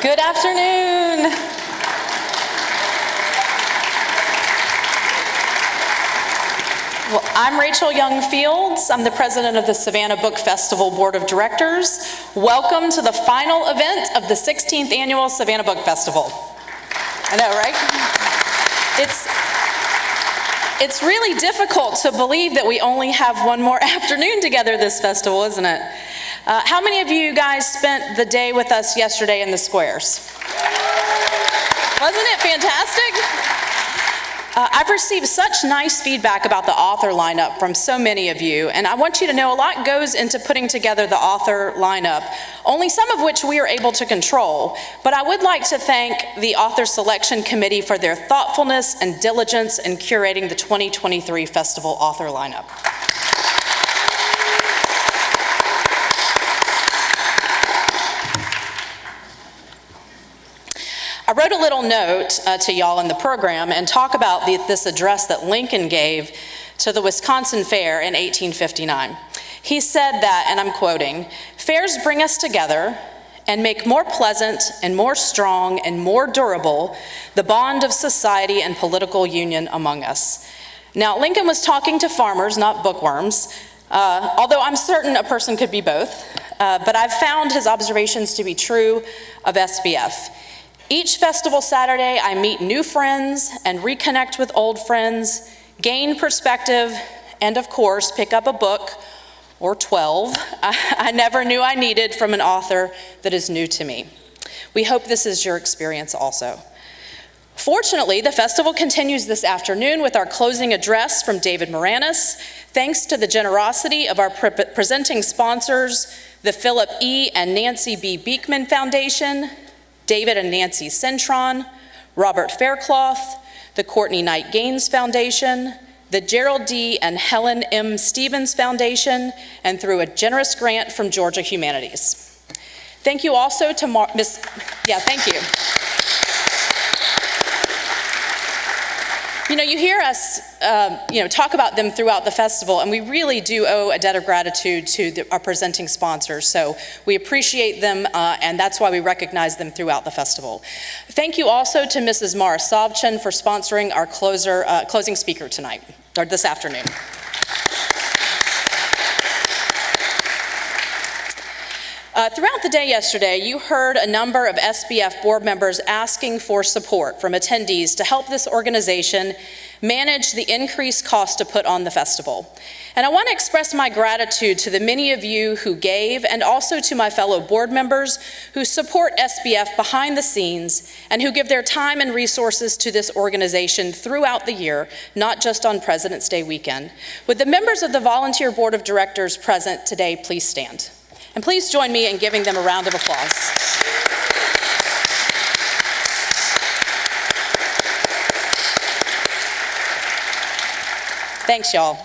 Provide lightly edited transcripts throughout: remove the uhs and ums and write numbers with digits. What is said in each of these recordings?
Good afternoon. Well, I'm Rachel Young-Fields. I'm the president of the Savannah Book Festival Board of Directors. Welcome to the final event of the 16th Annual Savannah Book Festival. I know, right? It's really difficult to believe that we only have one more afternoon together this festival, isn't it? How many of you guys spent the day with us yesterday in the squares? Wasn't it fantastic? I've received such nice feedback about the author lineup from so many of you, and I want you to know a lot goes into putting together the author lineup, only some of which we are able to control. But I would like to thank the Author Selection Committee for their thoughtfulness and diligence in curating the 2023 festival author lineup. I wrote a little note to y'all in the program and talk about this address that Lincoln gave to the Wisconsin Fair in 1859. He said that, and I'm quoting, "Fairs bring us together and make more pleasant and more strong and more durable the bond of society and political union among us." Now, Lincoln was talking to farmers, not bookworms, although I'm certain a person could be both, but I've found his observations to be true of SBF. Each festival Saturday, I meet new friends and reconnect with old friends, gain perspective, and of course, pick up a book, or 12, I never knew I needed from an author that is new to me. We hope this is your experience also. Fortunately, the festival continues this afternoon with our closing address from David Maraniss, thanks to the generosity of our presenting sponsors, the Philip E. and Nancy B. Beekman Foundation, David and Nancy Centron, Robert Faircloth, the Courtney Knight Gaines Foundation, the Gerald D. and Helen M. Stevens Foundation, and through a generous grant from Georgia Humanities. Thank you also to thank you. You know, you hear us talk about them throughout the festival, and we really do owe a debt of gratitude to our presenting sponsors. So we appreciate them, and that's why we recognize them throughout the festival. Thank you also to Mrs. Mara Savchin for sponsoring our closing speaker tonight, or this afternoon. Throughout the day yesterday, you heard a number of SBF board members asking for support from attendees to help this organization manage the increased cost to put on the festival. And I want to express my gratitude to the many of you who gave, and also to my fellow board members who support SBF behind the scenes and who give their time and resources to this organization throughout the year, not just on President's Day weekend. Would the members of the volunteer board of directors present today please stand? And please join me in giving them a round of applause. Thanks, y'all.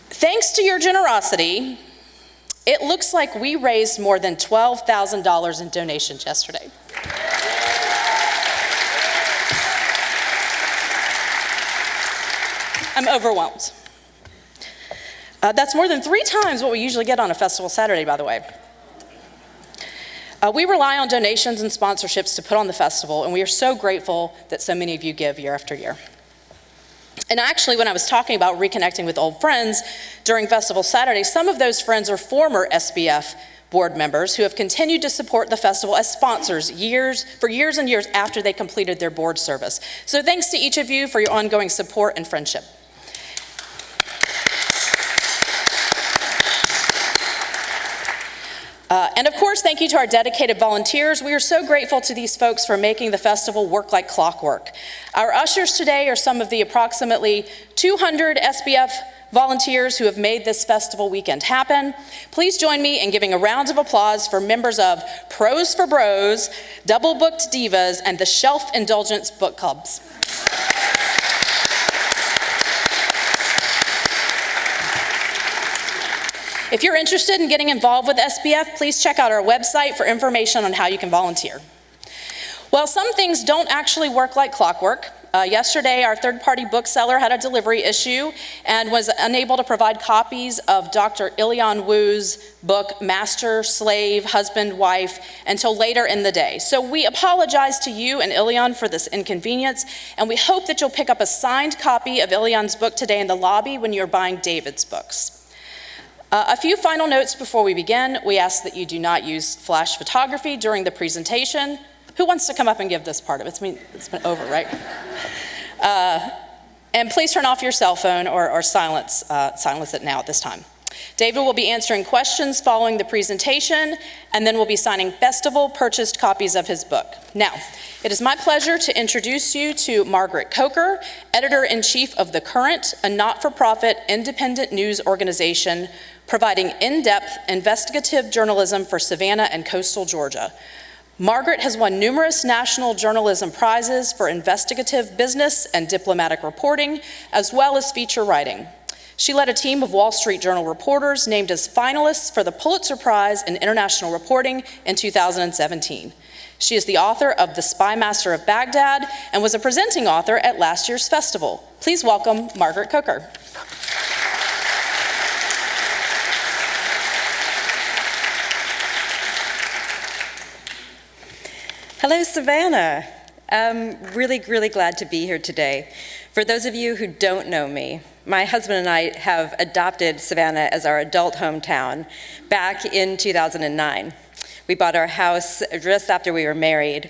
Thanks to your generosity, it looks like we raised more than $12,000 in donations yesterday. I'm overwhelmed. That's more than 3 times what we usually get on a festival Saturday, by the way. We rely on donations and sponsorships to put on the festival, and we are so grateful that so many of you give year after year. And actually, when I was talking about reconnecting with old friends during Festival Saturday, some of those friends are former SBF board members who have continued to support the festival as sponsors for years and years after they completed their board service. So thanks to each of you for your ongoing support and friendship. And of course, thank you to our dedicated volunteers. We are so grateful to these folks for making the festival work like clockwork. Our ushers today are some of the approximately 200 SBF volunteers who have made this festival weekend happen. Please join me in giving a round of applause for members of Pros for Bros, Double Booked Divas, and the Shelf Indulgence Book Clubs. If you're interested in getting involved with SBF, please check out our website for information on how you can volunteer. Well, some things don't actually work like clockwork, Yesterday, our third-party bookseller had a delivery issue and was unable to provide copies of Dr. Ilian Wu's book, Master, Slave, Husband, Wife, until later in the day. So we apologize to you and Ilian for this inconvenience, and we hope that you'll pick up a signed copy of Ilian's book today in the lobby when you're buying David's books. A few final notes before we begin. We ask that you do not use flash photography during the presentation. Who wants to come up and give this part of it? It's been over, right? And please turn off your cell phone or silence it now at this time. David will be answering questions following the presentation, and then we'll be signing festival purchased copies of his book. Now, it is my pleasure to introduce you to Margaret Coker, Editor-in-Chief of The Current, a not-for-profit independent news organization providing in-depth investigative journalism for Savannah and coastal Georgia. Margaret has won numerous national journalism prizes for investigative business and diplomatic reporting, as well as feature writing. She led a team of Wall Street Journal reporters named as finalists for the Pulitzer Prize in International Reporting in 2017. She is the author of The Spy Master of Baghdad and was a presenting author at last year's festival. Please welcome Margaret Coker. Hello, Savannah. I'm really glad to be here today. For those of you who don't know me, my husband and I have adopted Savannah as our adult hometown back in 2009. We bought our house just after we were married.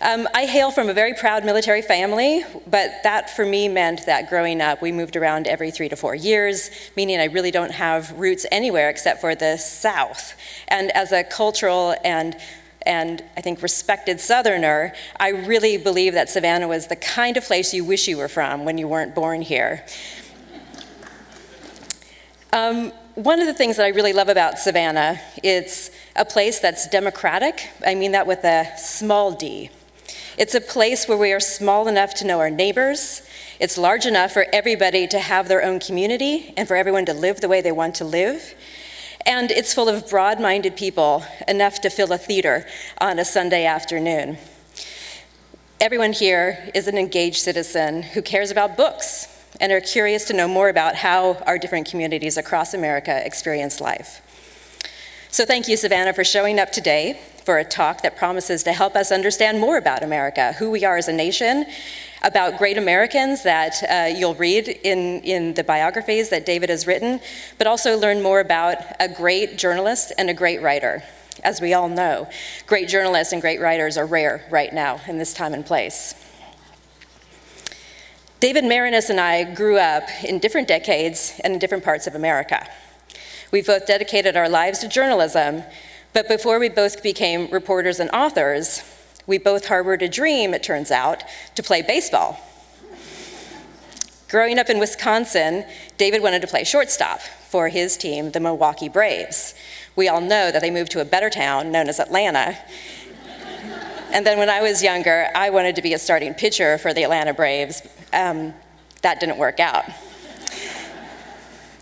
I hail from a very proud military family, but that for me meant that growing up, we moved around every 3 to 4 years, meaning I really don't have roots anywhere except for the South. And as a cultural and I think respected Southerner, I really believe that Savannah was the kind of place you wish you were from when you weren't born here. One of the things that I really love about Savannah, it's a place that's democratic. I mean that with a small d. It's a place where we are small enough to know our neighbors. It's large enough for everybody to have their own community and for everyone to live the way they want to live. And it's full of broad-minded people, enough to fill a theater on a Sunday afternoon. Everyone here is an engaged citizen who cares about books and are curious to know more about how our different communities across America experience life. So thank you, Savannah, for showing up today for a talk that promises to help us understand more about America, who we are as a nation, about great Americans that you'll read in the biographies that David has written, but also learn more about a great journalist and a great writer. As we all know, great journalists and great writers are rare right now in this time and place. David Maraniss and I grew up in different decades and in different parts of America. We both dedicated our lives to journalism, but before we both became reporters and authors, we both harbored a dream, it turns out, to play baseball. Growing up in Wisconsin, David wanted to play shortstop for his team, the Milwaukee Braves. We all know that they moved to a better town known as Atlanta. And then when I was younger, I wanted to be a starting pitcher for the Atlanta Braves. That didn't work out.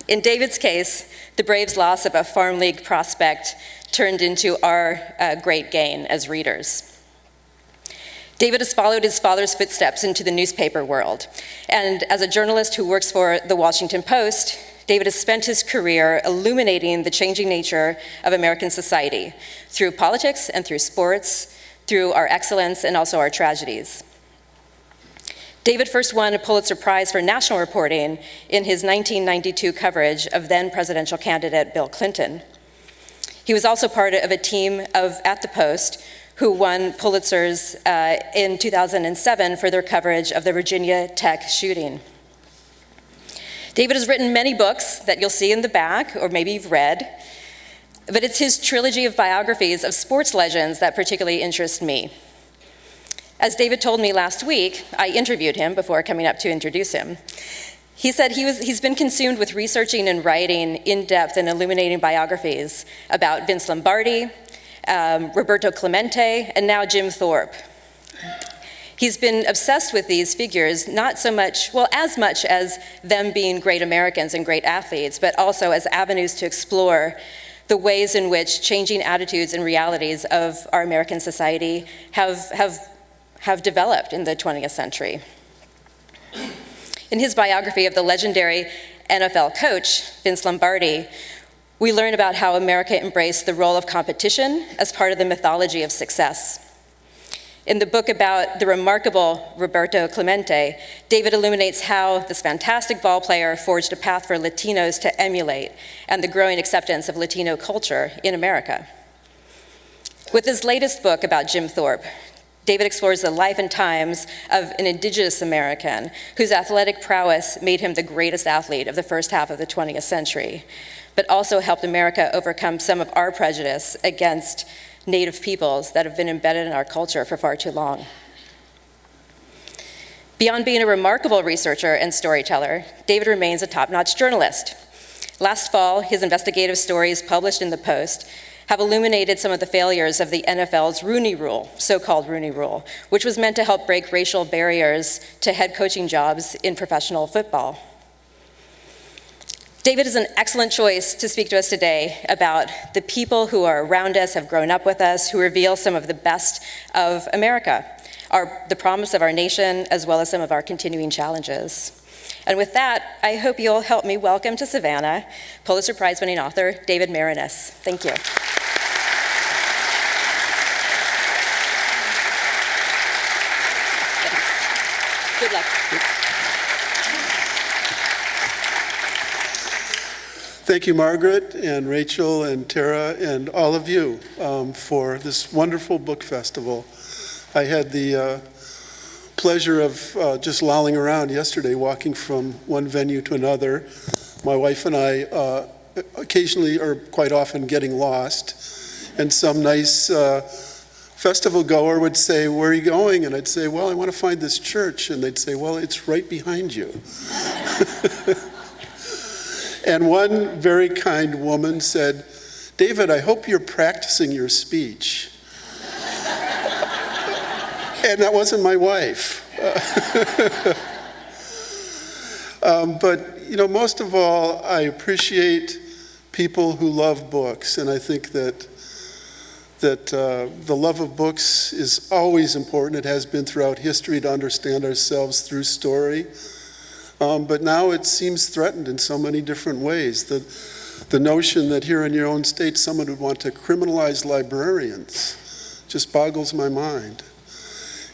In David's case, the Braves' loss of a farm league prospect turned into our great gain as readers. David has followed his father's footsteps into the newspaper world. And as a journalist who works for the Washington Post, David has spent his career illuminating the changing nature of American society through politics and through sports, through our excellence and also our tragedies. David first won a Pulitzer Prize for national reporting in his 1992 coverage of then presidential candidate Bill Clinton. He was also part of a team at the Post who won Pulitzers in 2007 for their coverage of the Virginia Tech shooting. David has written many books that you'll see in the back, or maybe you've read, but it's his trilogy of biographies of sports legends that particularly interest me. As David told me last week, I interviewed him before coming up to introduce him. He said he's been consumed with researching and writing in-depth and illuminating biographies about Vince Lombardi, Roberto Clemente, and now Jim Thorpe. He's been obsessed with these figures, not so much, well, as much as them being great Americans and great athletes, but also as avenues to explore the ways in which changing attitudes and realities of our American society have developed in the 20th century. In his biography of the legendary NFL coach, Vince Lombardi, we learn about how America embraced the role of competition as part of the mythology of success. In the book about the remarkable Roberto Clemente, David illuminates how this fantastic ball player forged a path for Latinos to emulate and the growing acceptance of Latino culture in America. With his latest book about Jim Thorpe, David explores the life and times of an indigenous American whose athletic prowess made him the greatest athlete of the first half of the 20th century, but also helped America overcome some of our prejudice against Native peoples that have been embedded in our culture for far too long. Beyond being a remarkable researcher and storyteller, David remains a top-notch journalist. Last fall, his investigative stories published in The Post have illuminated some of the failures of the NFL's Rooney Rule, so-called Rooney Rule, which was meant to help break racial barriers to head coaching jobs in professional football. David is an excellent choice to speak to us today about the people who are around us, have grown up with us, who reveal some of the best of America, the promise of our nation, as well as some of our continuing challenges. And with that, I hope you'll help me welcome to Savannah Pulitzer Prize-winning author David Maraniss. Thank you. Good luck. Thank you, Margaret and Rachel and Tara and all of you for this wonderful book festival. I had the pleasure of just lolling around yesterday, walking from one venue to another. My wife and I occasionally, or quite often, getting lost, and some nice festival goer would say, "Where are you going?" And I'd say, "Well, I want to find this church." And they'd say, "Well, it's right behind you." And one very kind woman said, "David, I hope you're practicing your speech." And that wasn't my wife. But, you know, most of all, I appreciate people who love books. And I think that the love of books is always important. It has been throughout history to understand ourselves through story. But now it seems threatened in so many different ways. The notion that here in your own state someone would want to criminalize librarians just boggles my mind.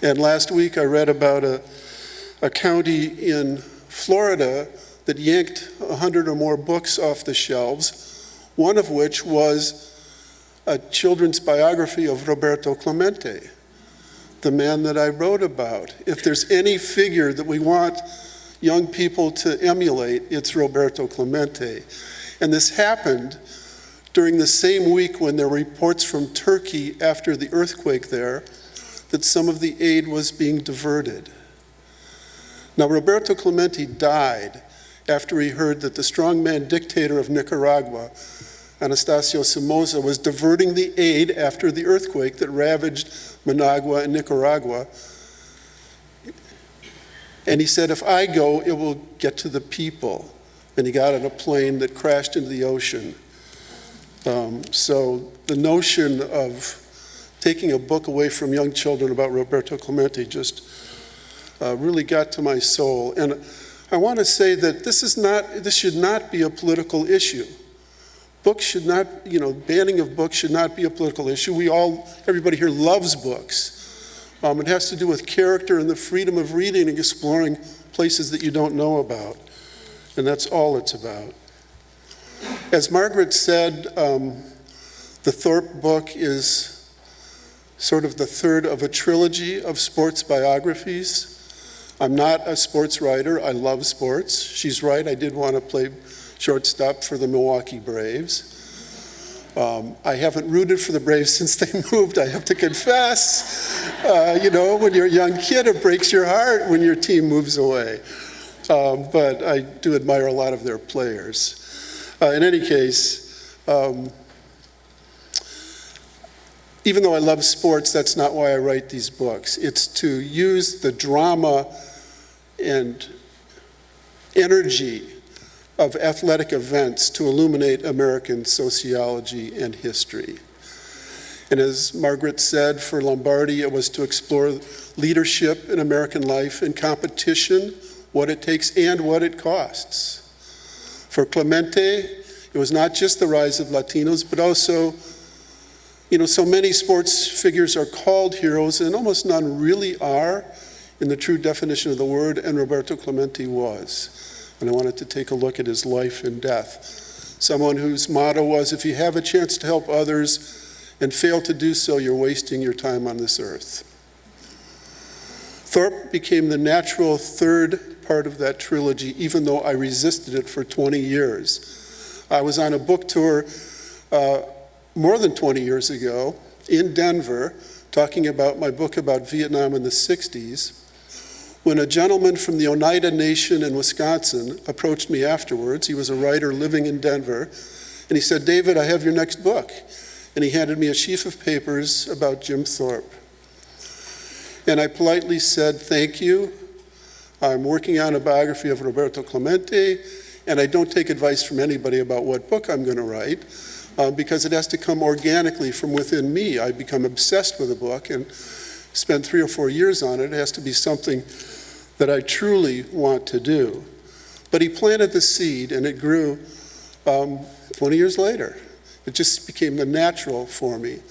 And last week I read about a county in Florida that yanked 100 or more books off the shelves, one of which was a children's biography of Roberto Clemente, the man that I wrote about. If there's any figure that we want young people to emulate, it's Roberto Clemente. And this happened during the same week when there were reports from Turkey after the earthquake there that some of the aid was being diverted. Now, Roberto Clemente died after he heard that the strongman dictator of Nicaragua, Anastasio Somoza, was diverting the aid after the earthquake that ravaged Managua and Nicaragua. And he said, "If I go, it will get to the people." And he got on a plane that crashed into the ocean. So the notion of taking a book away from young children about Roberto Clemente just really got to my soul. And I want to say that this should not be a political issue. Books should not, banning of books should not be a political issue. Everybody here loves books. It has to do with character and the freedom of reading and exploring places that you don't know about. And that's all it's about. As Margaret said, the Thorpe book is sort of the third of a trilogy of sports biographies. I'm not a sports writer. I love sports. She's right. I did want to play shortstop for the Milwaukee Braves. I haven't rooted for the Braves since they moved, I have to confess. When you're a young kid, it breaks your heart when your team moves away. But I do admire a lot of their players. In any case, even though I love sports, that's not why I write these books. It's to use the drama and energy of athletic events to illuminate American sociology and history. And as Margaret said, for Lombardi, it was to explore leadership in American life and competition what it takes and what it costs. For Clemente, it was not just the rise of Latinos, but also, so many sports figures are called heroes, and almost none really are in the true definition of the word, and Roberto Clemente was. And I wanted to take a look at his life and death. Someone whose motto was, if you have a chance to help others and fail to do so, you're wasting your time on this earth. Thorpe became the natural third part of that trilogy, even though I resisted it for 20 years. I was on a book tour more than 20 years ago in Denver, talking about my book about Vietnam in the 60s, when a gentleman from the Oneida Nation in Wisconsin approached me afterwards. He was a writer living in Denver, and he said, "David, I have your next book." And he handed me a sheaf of papers about Jim Thorpe. And I politely said, "Thank you. I'm working on a biography of Roberto Clemente, and I don't take advice from anybody about what book I'm going to write, because it has to come organically from within me. I become obsessed with a book and spend 3 or 4 years on it. It has to be something that I truly want to do." But he planted the seed, and it grew 20 years later. It just became the natural for me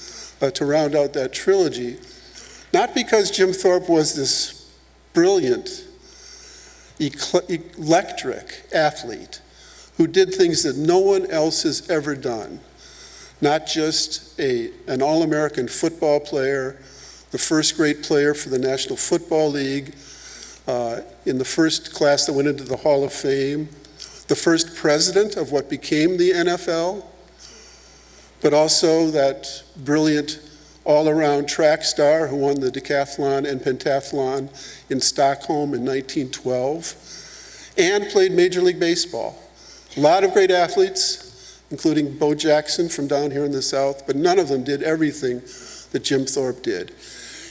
to round out that trilogy. Not because Jim Thorpe was this brilliant, electric athlete who did things that no one else has ever done. Not just an All-American football player, the first great player for the National Football League, in the first class that went into the Hall of Fame, the first president of what became the NFL, but also that brilliant all-around track star who won the decathlon and pentathlon in Stockholm in 1912, and played Major League Baseball. A lot of great athletes, including Bo Jackson from down here in the South, but none of them did everything that Jim Thorpe did.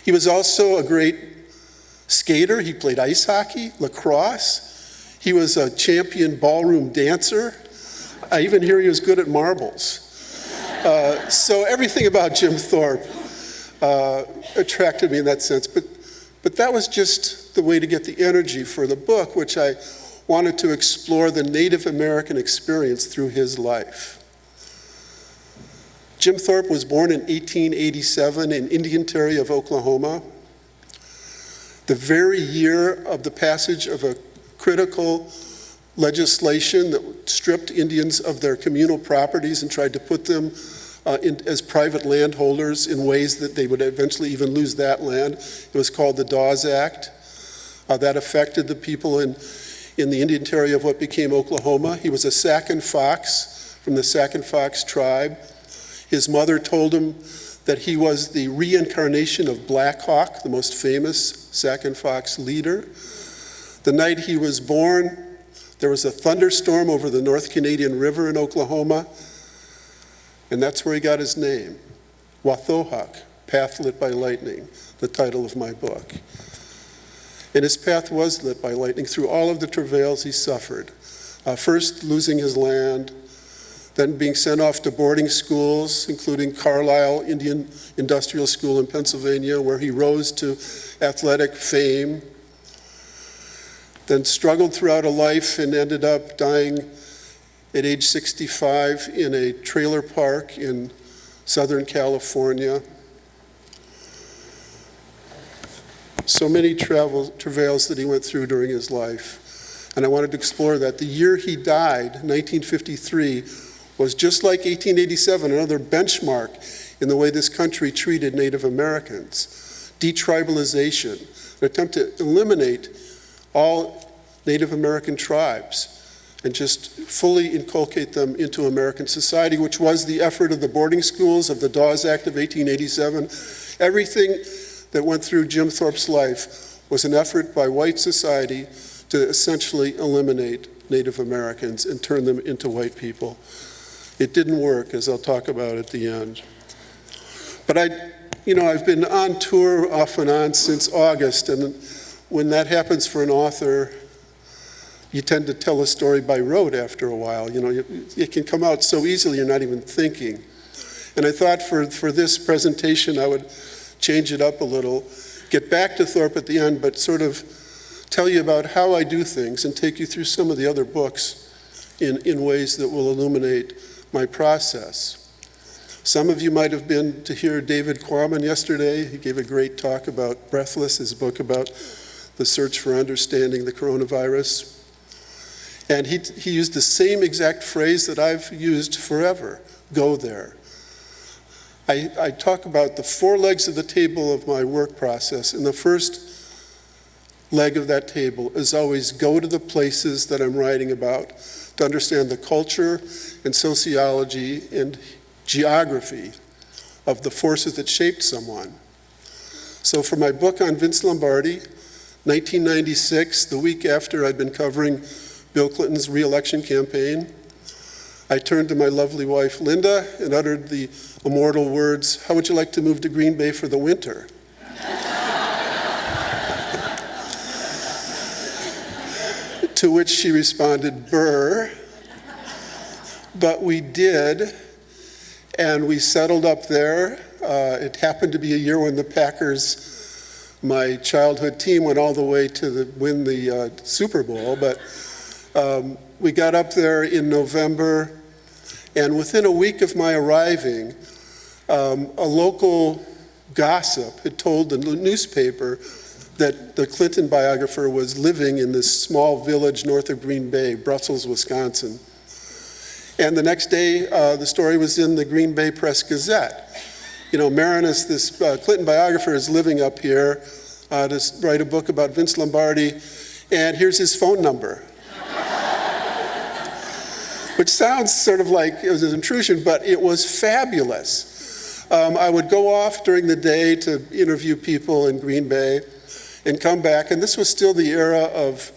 He was also a great skater. He played ice hockey, lacrosse. He was a champion ballroom dancer. I even hear he was good at marbles. So everything about Jim Thorpe attracted me in that sense. But that was just the way to get the energy for the book, which I wanted to explore the Native American experience through his life. Jim Thorpe was born in 1887 in Indian Territory of Oklahoma, the very year of the passage of a critical legislation that stripped Indians of their communal properties and tried to put them as private landholders in ways that they would eventually even lose that land. It was called the Dawes Act. That affected the people in the Indian Territory of what became Oklahoma. He was a Sac and Fox from the Sac and Fox tribe. His mother told him that he was the reincarnation of Black Hawk, the most famous Sac and Fox leader. The night he was born, there was a thunderstorm over the North Canadian River in Oklahoma, and that's where he got his name, Wathohawk, Path Lit by Lightning, the title of my book. And his path was lit by lightning through all of the travails he suffered. First losing his land, then being sent off to boarding schools, including Carlisle Indian Industrial School in Pennsylvania, where he rose to athletic fame, then struggled throughout a life and ended up dying at age 65 in a trailer park in Southern California. So many travails that he went through during his life. And I wanted to explore that. The year he died, 1953, was just like 1887, another benchmark in the way this country treated Native Americans. Detribalization, an attempt to eliminate all Native American tribes and just fully inculcate them into American society, which was the effort of the boarding schools, of the Dawes Act of 1887. Everything that went through Jim Thorpe's life was an effort by white society to essentially eliminate Native Americans and turn them into white people. It didn't work, as I'll talk about at the end. But I've been on tour off and on since August, and when that happens for an author, you tend to tell a story by rote after a while. It can come out so easily you're not even thinking. And I thought for this presentation I would change it up a little, get back to Thorpe at the end, but sort of tell you about how I do things and take you through some of the other books in ways that will illuminate my process. Some of you might have been to hear David Maraniss yesterday. He gave a great talk about Breathless, his book about the search for understanding the coronavirus. And he used the same exact phrase that I've used forever: go there. I talk about the 4 legs of the table of my work process, and the first leg of that table is always go to the places that I'm writing about to understand the culture and sociology and geography of the forces that shaped someone. So for my book on Vince Lombardi, 1996, the week after I'd been covering Bill Clinton's re-election campaign, I turned to my lovely wife, Linda, and uttered the immortal words, "How would you like to move to Green Bay for the winter?" To which she responded, "Brr." But we did, and we settled up there. It happened to be a year when the Packers, my childhood team, went all the way to win the Super Bowl. But we got up there in November, and within a week of my arriving, a local gossip had told the newspaper that the Clinton biographer was living in this small village north of Green Bay, Brussels, Wisconsin. And the next day, the story was in the Green Bay Press-Gazette. You know, Maraniss, this Clinton biographer, is living up here to write a book about Vince Lombardi, and here's his phone number. Which sounds sort of like it was an intrusion, but it was fabulous. I would go off during the day to interview people in Green Bay and come back, and this was still the era of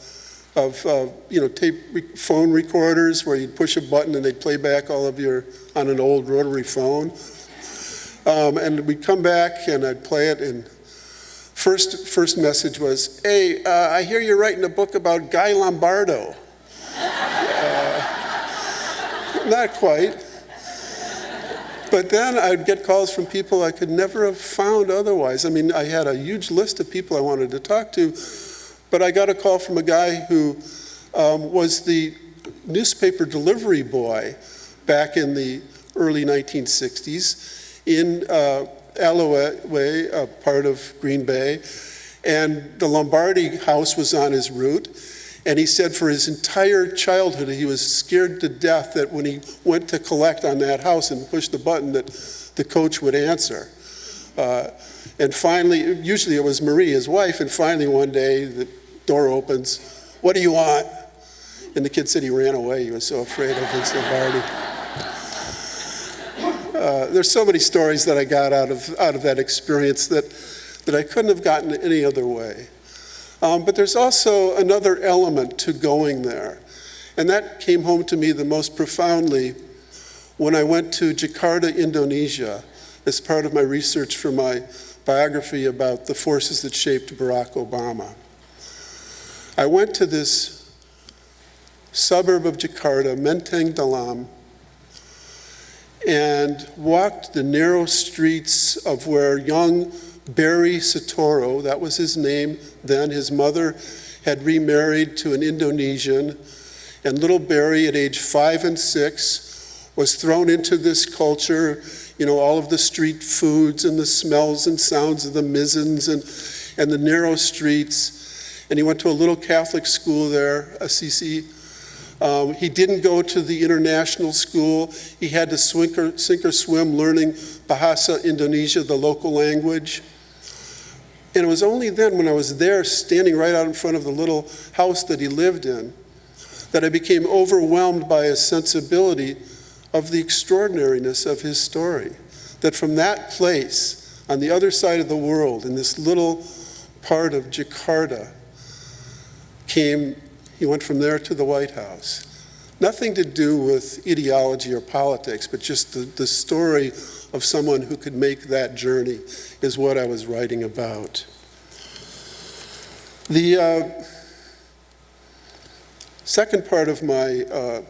tape phone recorders where you'd push a button and they'd play back all of your, on an old rotary phone. And we'd come back and I'd play it, and first message was, "Hey, I hear you're writing a book about Guy Lombardo." Not quite. But then I'd get calls from people I could never have found otherwise. I mean, I had a huge list of people I wanted to talk to, but I got a call from a guy who was the newspaper delivery boy back in the early 1960s in Alloway, a part of Green Bay, and the Lombardi house was on his route. And he said for his entire childhood, he was scared to death that when he went to collect on that house and pushed the button that the coach would answer. And finally, usually it was Marie, his wife, and finally one day the door opens, "What do you want?" And the kid said he ran away. He was so afraid of Vince Lombardi. There's so many stories that I got out of that experience that I couldn't have gotten any other way. But there's also another element to going there. And that came home to me the most profoundly when I went to Jakarta, Indonesia, as part of my research for my biography about the forces that shaped Barack Obama. I went to this suburb of Jakarta, Menteng Dalam, and walked the narrow streets of where young Barry Sotoro, that was his name then, his mother had remarried to an Indonesian, and little Barry at age 5 and 6 was thrown into this culture, you know, all of the street foods and the smells and sounds of the mizens and the narrow streets. And he went to a little Catholic school there, Assisi. He didn't go to the international school. He had to sink or swim learning Bahasa Indonesia, the local language. And it was only then when I was there standing right out in front of the little house that he lived in that I became overwhelmed by a sensibility of the extraordinariness of his story. That from that place, on the other side of the world, in this little part of Jakarta, he went from there to the White House. Nothing to do with ideology or politics, but just the story of someone who could make that journey is what I was writing about. The second part of the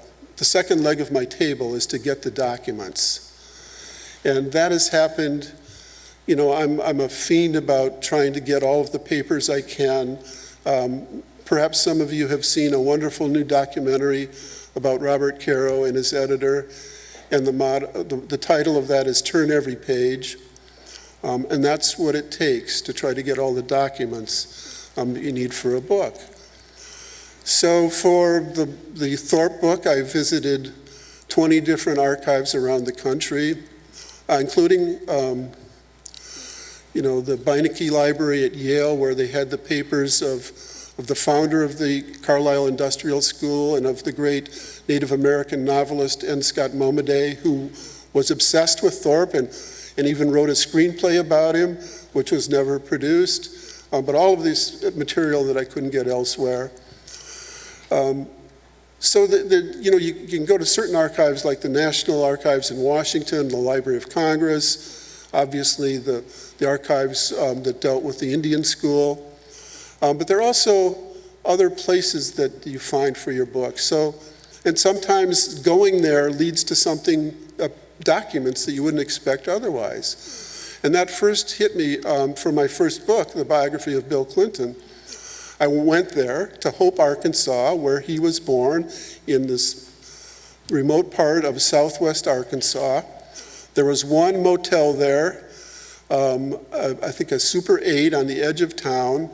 second leg of my table is to get the documents. And that has happened, you know, I'm a fiend about trying to get all of the papers I can. Perhaps some of you have seen a wonderful new documentary about Robert Caro and his editor, and the title of that is Turn Every Page. And that's what it takes to try to get all the documents that you need for a book. So for the Thorpe book, I visited 20 different archives around the country, including the Beinecke Library at Yale, where they had the papers of the founder of the Carlisle Industrial School and of the great Native American novelist N. Scott Momaday, who was obsessed with Thorpe and even wrote a screenplay about him, which was never produced. But all of this material that I couldn't get elsewhere. So you can go to certain archives like the National Archives in Washington, the Library of Congress, obviously the archives that dealt with the Indian School. But there are also other places that you find for your book. And sometimes going there leads to something, documents that you wouldn't expect otherwise. And that first hit me for my first book, the biography of Bill Clinton. I went there to Hope, Arkansas, where he was born in this remote part of southwest Arkansas. There was one motel there, I think a Super 8 on the edge of town.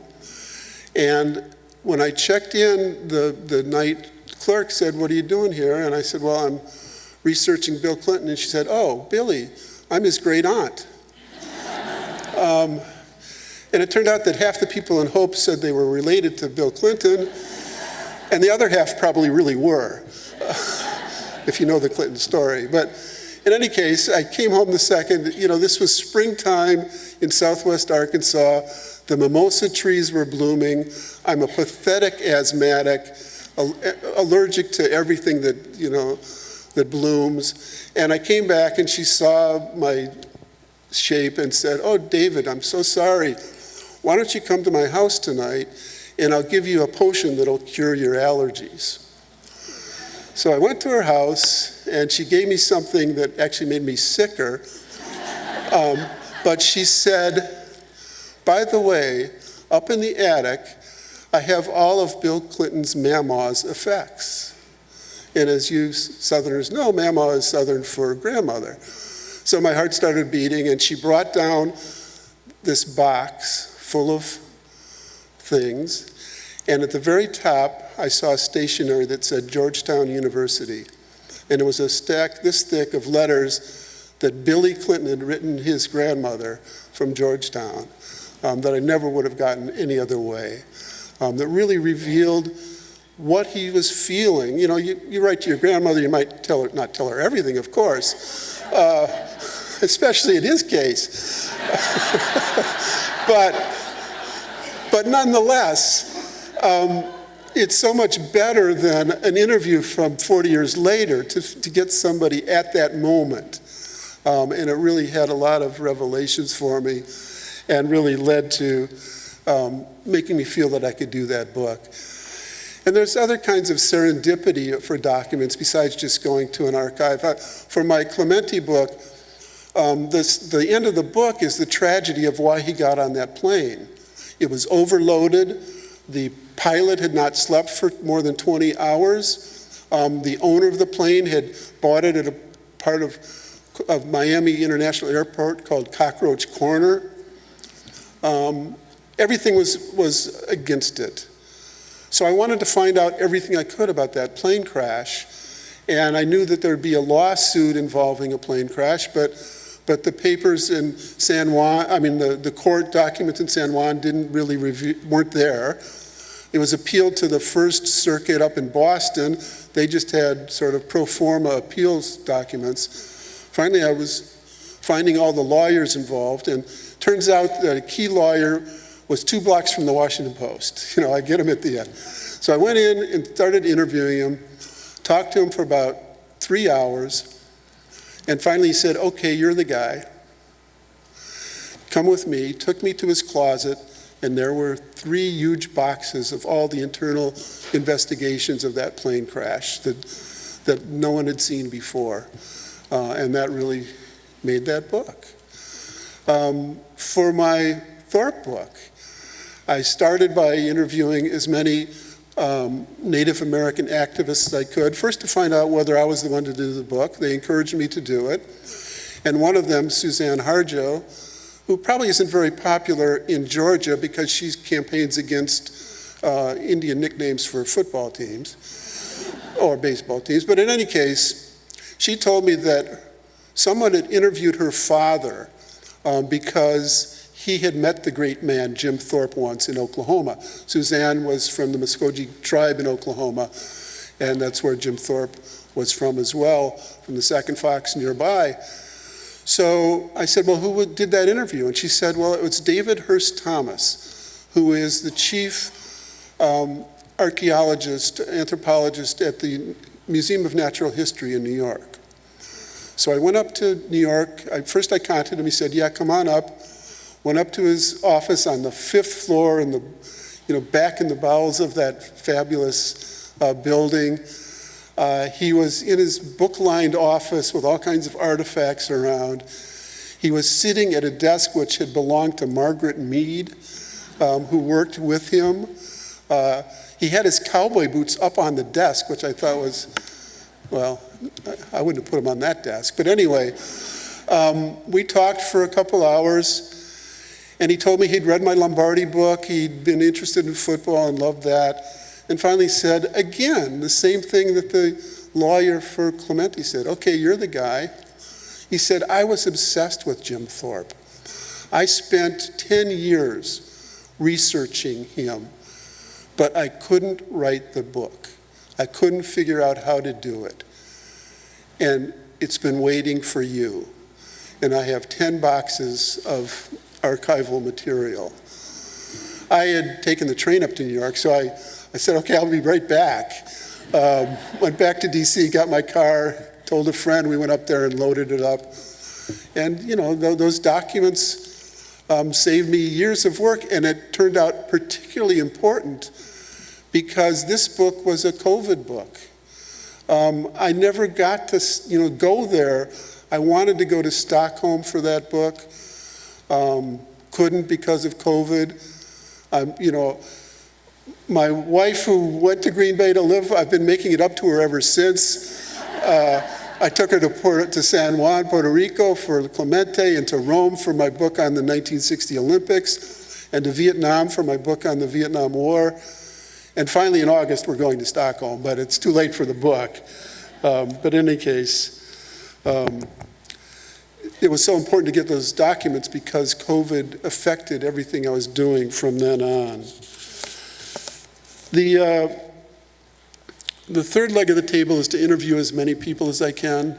And when I checked in, the night clerk said, "What are you doing here?" And I said, "Well, I'm researching Bill Clinton." And she said, "Oh, Billy, I'm his great aunt." And it turned out that half the people in Hope said they were related to Bill Clinton, and the other half probably really were, if you know the Clinton story. But in any case, I came home the second, this was springtime in southwest Arkansas. The mimosa trees were blooming. I'm a pathetic asthmatic, allergic to everything that blooms. And I came back and she saw my shape and said, "Oh, David, I'm so sorry. Why don't you come to my house tonight and I'll give you a potion that'll cure your allergies." So I went to her house and she gave me something that actually made me sicker. But she said, "By the way, up in the attic, I have all of Bill Clinton's Mama's effects." And as you Southerners know, Mama is Southern for grandmother. So my heart started beating, and she brought down this box full of things. And at the very top, I saw stationery that said Georgetown University. And it was a stack this thick of letters that Billy Clinton had written his grandmother from Georgetown that I never would have gotten any other way. That really revealed what he was feeling. You write to your grandmother, you might not tell her everything, of course, especially in his case. But nonetheless, it's so much better than an interview from 40 years later to get somebody at that moment. And it really had a lot of revelations for me and really led to making me feel that I could do that book. And there's other kinds of serendipity for documents besides just going to an archive. For my Clementi book, the end of the book is the tragedy of why he got on that plane. It was overloaded. The pilot had not slept for more than 20 hours. The owner of the plane had bought it at a part of Miami International Airport called Cockroach Corner. Everything was against it. So I wanted to find out everything I could about that plane crash. And I knew that there would be a lawsuit involving a plane crash, but the papers in San Juan, the court documents in San Juan weren't there. It was appealed to the First Circuit up in Boston. They just had sort of pro forma appeals documents. Finally, I was finding all the lawyers involved, and turns out that a key lawyer was 2 blocks from the Washington Post. I get him at the end. So I went in and started interviewing him, talked to him for about 3 hours, and finally he said, "Okay, you're the guy. Come with me." Took me to his closet, and there were 3 huge boxes of all the internal investigations of that plane crash that no one had seen before. And that really made that book. For my Thorpe book, I started by interviewing as many Native American activists I could, first to find out whether I was the one to do the book. They encouraged me to do it. And one of them, Suzanne Harjo, who probably isn't very popular in Georgia because she campaigns against Indian nicknames for football teams or baseball teams. But in any case, she told me that someone had interviewed her father because he had met the great man, Jim Thorpe, once in Oklahoma. Suzanne was from the Muskogee tribe in Oklahoma, and that's where Jim Thorpe was from as well, from the Sac and Fox nearby. So I said, well, who did that interview? And she said, well, it was David Hurst Thomas, who is the chief archaeologist, anthropologist at the Museum of Natural History in New York. So I went up to New York. First I contacted him. He said, yeah, come on up. Went up to his office on the 5th floor in the, back in the bowels of that fabulous building. He was in his book-lined office with all kinds of artifacts around. He was sitting at a desk which had belonged to Margaret Mead, who worked with him. He had his cowboy boots up on the desk, which I thought was, well, I wouldn't have put him on that desk. But anyway, we talked for a couple hours. And he told me he'd read my Lombardi book, he'd been interested in football and loved that, and finally said, again, the same thing that the lawyer for Clemente said, okay, you're the guy. He said, I was obsessed with Jim Thorpe. I spent 10 years researching him, but I couldn't write the book. I couldn't figure out how to do it. And it's been waiting for you. And I have 10 boxes of archival material. I had taken the train up to New York, so I said, okay, I'll be right back. Went back to DC, got my car, told a friend, we went up there and loaded it up. And those documents saved me years of work, and it turned out particularly important because this book was a COVID book. I never got to go there. I wanted to go to Stockholm for that book. Couldn't because of COVID. My wife, who went to Green Bay to live, I've been making it up to her ever since. I took her to San Juan, Puerto Rico for Clemente, and to Rome for my book on the 1960 Olympics, and to Vietnam for my book on the Vietnam War. And finally in August we're going to Stockholm, but it's too late for the book. But in any case, it was so important to get those documents because COVID affected everything I was doing from then on. The third leg of the table is to interview as many people as I can.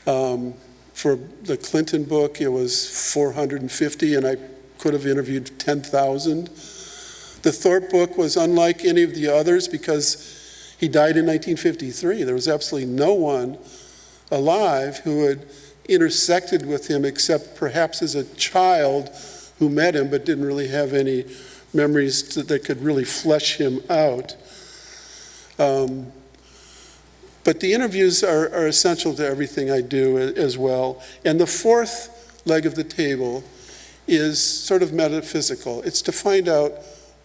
For the Clinton book, it was 450, and I could have interviewed 10,000. The Thorpe book was unlike any of the others because he died in 1953. There was absolutely no one alive who had intersected with him except perhaps as a child who met him but didn't really have any memories that could really flesh him out. But the interviews are essential to everything I do as well. And the fourth leg of the table is sort of metaphysical. It's to find out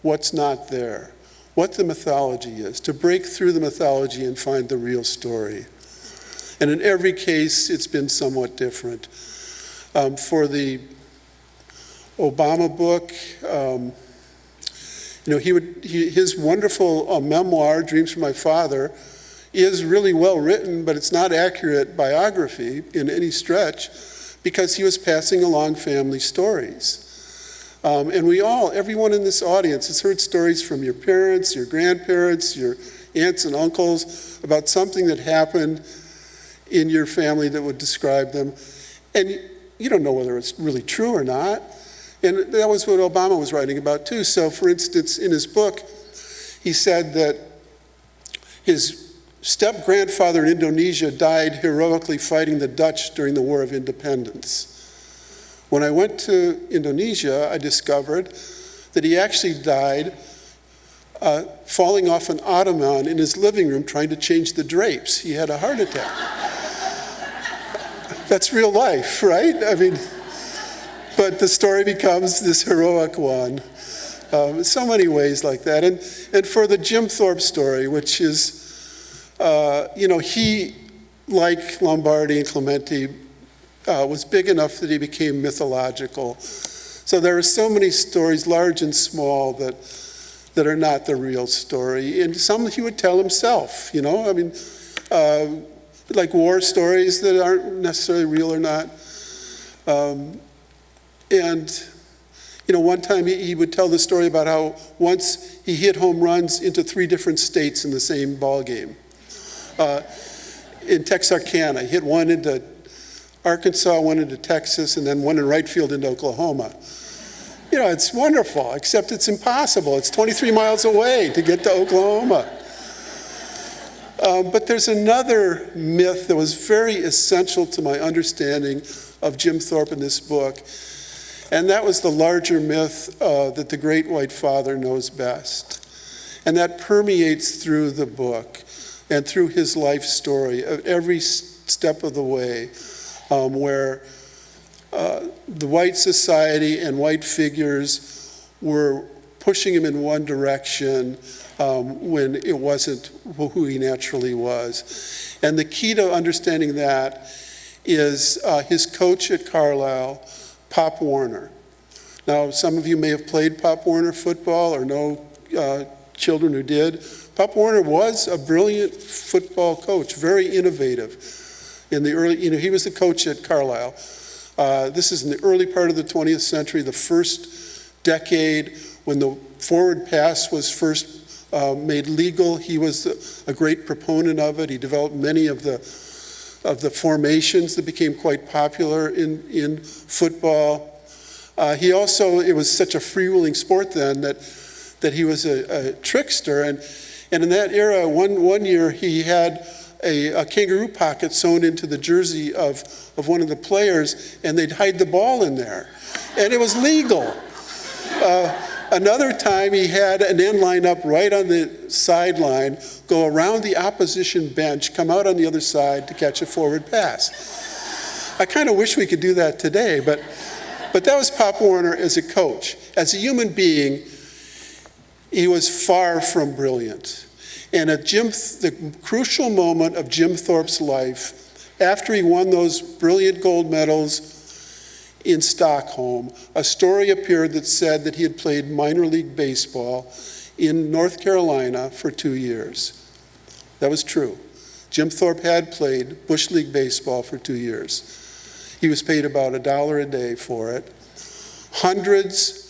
what's not there, what the mythology is, to break through the mythology and find the real story. And in every case, it's been somewhat different. For the Obama book, his wonderful memoir, Dreams from My Father, is really well written, but it's not accurate biography in any stretch because he was passing along family stories. And everyone in this audience has heard stories from your parents, your grandparents, your aunts and uncles about something that happened in your family that would describe them. And you don't know whether it's really true or not. And that was what Obama was writing about too. So for instance, in his book, he said that his step-grandfather in Indonesia died heroically fighting the Dutch during the War of Independence. When I went to Indonesia, I discovered that he actually died falling off an ottoman in his living room trying to change the drapes. He had a heart attack. That's real life, right? I mean, but the story becomes this heroic one. So many ways like that. And for the Jim Thorpe story, which is, he, like Lombardi and Clementi, was big enough that he became mythological. So there are so many stories, large and small, that are not the real story. And some he would tell himself, like war stories that aren't necessarily real or not. One time he would tell the story about how once he hit home runs into 3 different states in the same ball game. In Texarkana, he hit one into Arkansas, one into Texas, and then one in right field into Oklahoma. It's wonderful, except it's impossible. It's 23 miles away to get to Oklahoma. But there's another myth that was very essential to my understanding of Jim Thorpe in this book, and that was the larger myth that the Great White Father knows best. And that permeates through the book and through his life story at every step of the way, where the white society and white figures were pushing him in one direction when it wasn't who he naturally was. And the key to understanding that is his coach at Carlisle, Pop Warner. Now, some of you may have played Pop Warner football or know children who did. Pop Warner was a brilliant football coach, very innovative. In the early, he was the coach at Carlisle. This is in the early part of the 20th century, the first decade when the forward pass was first made legal. He was a great proponent of it. He developed many of the formations that became quite popular in football. It was such a freewheeling sport then that he was a trickster. And in that era, one year he had a kangaroo pocket sewn into the jersey of one of the players, and they'd hide the ball in there. And it was legal. Another time he had an end line up right on the sideline, go around the opposition bench, come out on the other side to catch a forward pass. I kind of wish we could do that today, but that was Pop Warner as a coach. As a human being, he was far from brilliant. And at the crucial moment of Jim Thorpe's life, after he won those brilliant gold medals in Stockholm, a story appeared that said that he had played minor league baseball in North Carolina for 2 years. That was true. Jim Thorpe had played Bush League baseball for 2 years. He was paid about $1 a day for it. Hundreds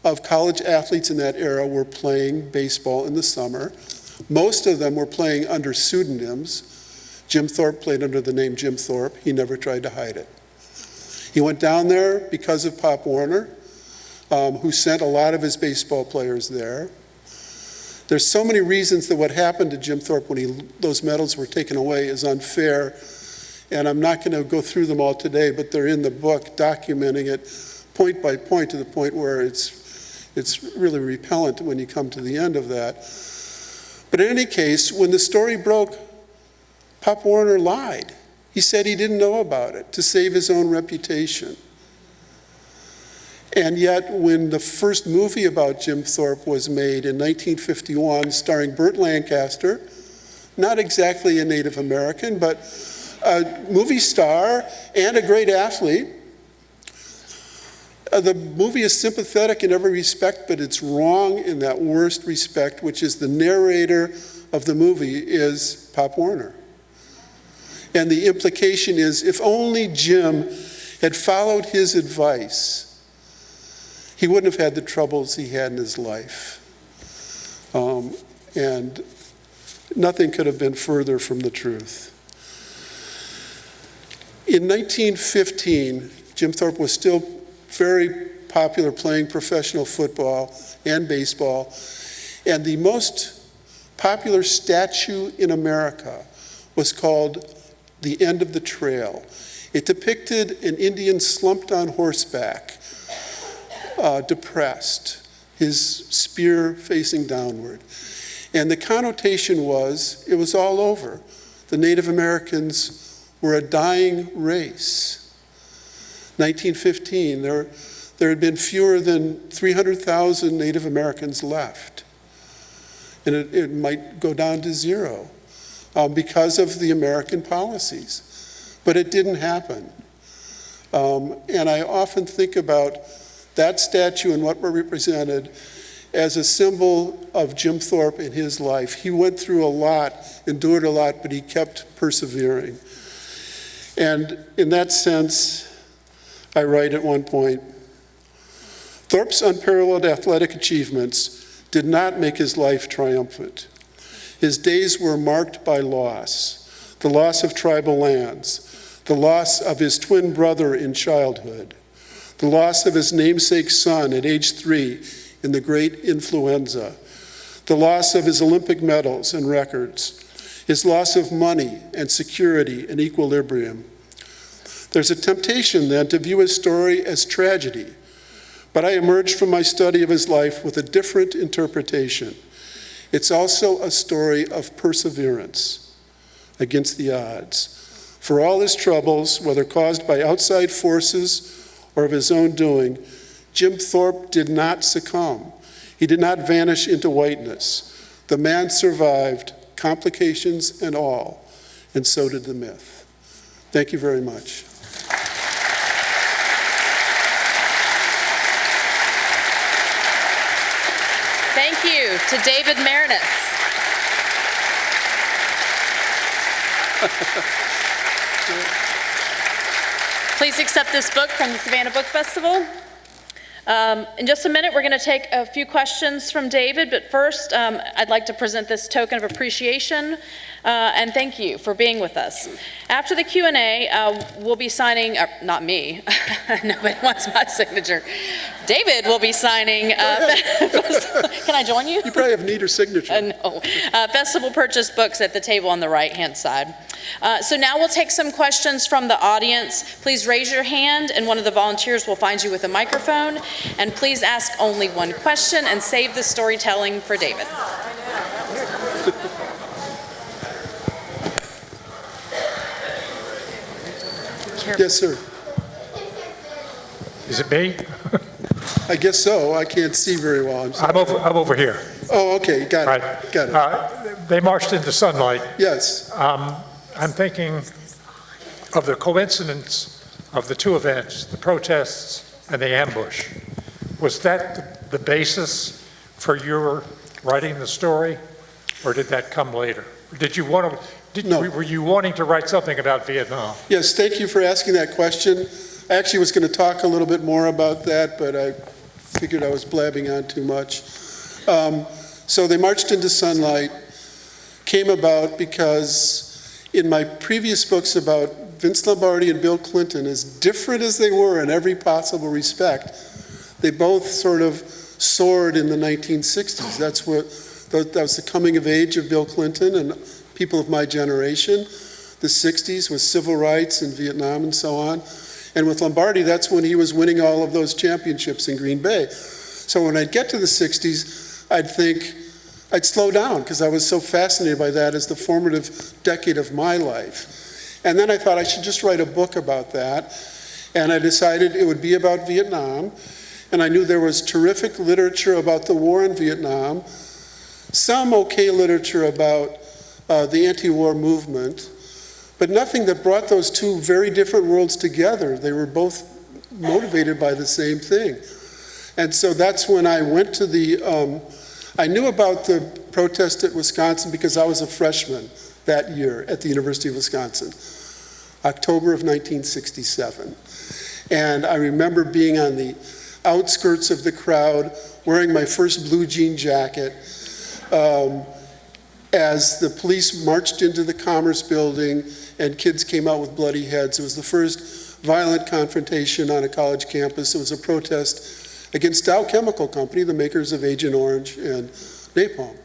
of college athletes in that era were playing baseball in the summer. Most of them were playing under pseudonyms. Jim Thorpe played under the name Jim Thorpe. He never tried to hide it. He went down there because of Pop Warner, who sent a lot of his baseball players there. There's so many reasons that what happened to Jim Thorpe when those medals were taken away is unfair, and I'm not going to go through them all today, but they're in the book documenting it point by point to the point where it's really repellent when you come to the end of that. But in any case, when the story broke, Pop Warner lied. He said he didn't know about it to save his own reputation. And yet, when the first movie about Jim Thorpe was made in 1951, starring Burt Lancaster, not exactly a Native American, but a movie star and a great athlete, the movie is sympathetic in every respect, but it's wrong in that worst respect, which is the narrator of the movie is Pop Warner. And the implication is, if only Jim had followed his advice, he wouldn't have had the troubles he had in his life. And nothing could have been further from the truth. In 1915, Jim Thorpe was still very popular playing professional football and baseball. And the most popular statue in America was called The End of the Trail. It depicted an Indian slumped on horseback, depressed, his spear facing downward. And the connotation was, it was all over. The Native Americans were a dying race. 1915, there there had been fewer than 300,000 Native Americans left. And it might go down to zero because of the American policies. But it didn't happen. And I often think about that statue and what represented as a symbol of Jim Thorpe in his life. He went through a lot, endured a lot, but he kept persevering. And in that sense, I write at one point, Thorpe's unparalleled athletic achievements did not make his life triumphant. His days were marked by loss, the loss of tribal lands, the loss of his twin brother in childhood, the loss of his namesake son at age 3 in the great influenza, the loss of his Olympic medals and records, his loss of money and security and equilibrium. There's a temptation then to view his story as tragedy, but I emerged from my study of his life with a different interpretation. It's also a story of perseverance against the odds. For all his troubles, whether caused by outside forces or of his own doing, Jim Thorpe did not succumb. He did not vanish into whiteness. The man survived, complications and all, and so did the myth. Thank you very much. Thank you to David Maraniss. Please accept this book from the Savannah Book Festival. In just a minute, we're going to take a few questions from David, but first, I'd like to present this token of appreciation and thank you for being with us. After the Q&A, we'll be signing, not me, nobody wants my signature. David will be signing, can I join you? You probably have neater signature. No, festival purchase books at the table on the right-hand side. So now we'll take some questions from the audience. Please raise your hand and one of the volunteers will find you with a microphone. And please ask only one question and save the storytelling for David. Yes, sir. Is it me? I guess so. I can't see very well. I'm over here. Oh, okay. Got it. Right. Got it. They marched into sunlight. Yes. I'm thinking of the coincidence of the two events, the protests and the ambush. Was that the basis for your writing the story, or did that come later? Did you want to? No. Were you wanting to write something about Vietnam? Yes, thank you for asking that question. I actually was going to talk a little bit more about that, but I figured I was blabbing on too much. So they marched into sunlight, came about because in my previous books about Vince Lombardi and Bill Clinton, as different as they were in every possible respect, they both sort of soared in the 1960s. That was the coming of age of Bill Clinton and people of my generation. The 60s with civil rights in Vietnam and so on. And with Lombardi, that's when he was winning all of those championships in Green Bay. So when I'd get to the 60s, I'd think I'd slow down because I was so fascinated by that as the formative decade of my life. And then I thought I should just write a book about that. And I decided it would be about Vietnam. And I knew there was terrific literature about the war in Vietnam, some okay literature about the anti-war movement, but nothing that brought those two very different worlds together. They were both motivated by the same thing. And so that's when I went to I knew about the protest at Wisconsin because I was a freshman that year at the University of Wisconsin, October of 1967. And I remember being on the outskirts of the crowd, wearing my first blue jean jacket, as the police marched into the Commerce Building and kids came out with bloody heads. It was the first violent confrontation on a college campus. It was a protest against Dow Chemical Company, the makers of Agent Orange and napalm.